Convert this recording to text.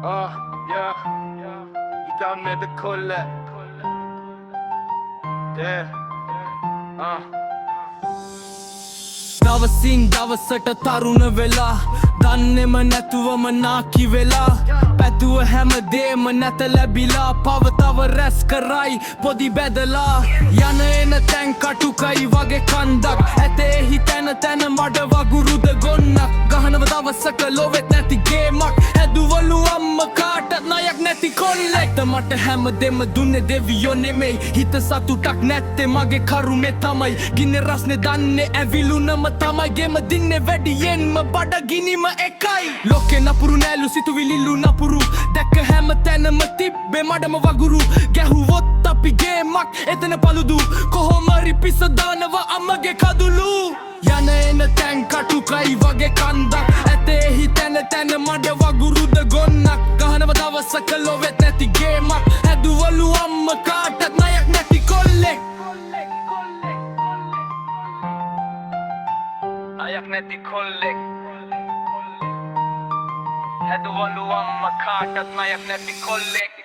Yeah, idag med det kulle. දවසින් දවසට තරුණ වෙලා දන්නෙම නැතුවම නාකි වෙලා පැතුව හැමදේම නැත ලැබිලා පවතව රැස් කරයි පොදි බැදලා යන එන තැන් කටුකයි වගේ කන්දක් ඇතේහි තැන තැන මඩ වගුරුද ගොන්නක් ගහනව දවසක ලොවෙත් නැති ගේමක් හැදුවලු අම්ම කාටත් ණයක් නැති කොල්ලෙක් මට හැමදේම දුන්නේ දෙවියෝ නෙමෙයි හිත සතුටක් නැත්තේ මගේ කරුණේ තමයි ගින්නේ රස්නේ දන්නේ ඇවිලුනම තමයි ගෙම දින්නේ වැඩියෙන්ම බඩගිනිම එකයි ලෝකේ නපුරු නෑලු සිතුවිලිලු නපුරු දැක්ක හැම තැනම තිබ්බේ මඩම වගුරු ගැහුවොත් අපි ගේමක් එතන පළුදු කොහොමරි පිස දානවා අම්මගේ කඳුළු යන එන තැන් කටුකයි වගේ කන්දක් ඇතේහි තැන තැන මඩ වගුරුද ගොන්නක් ගහනව දවසක ලොවෙත් නැති ගේමක් හැදුවලු අම්ම කාටත් ණයක් නැති කොල්ලෙක් ණයක් නැති කොල්ලෙක් හැදුවලු අම්ම කාටත් ණයක් නැති කොල්ලෙක්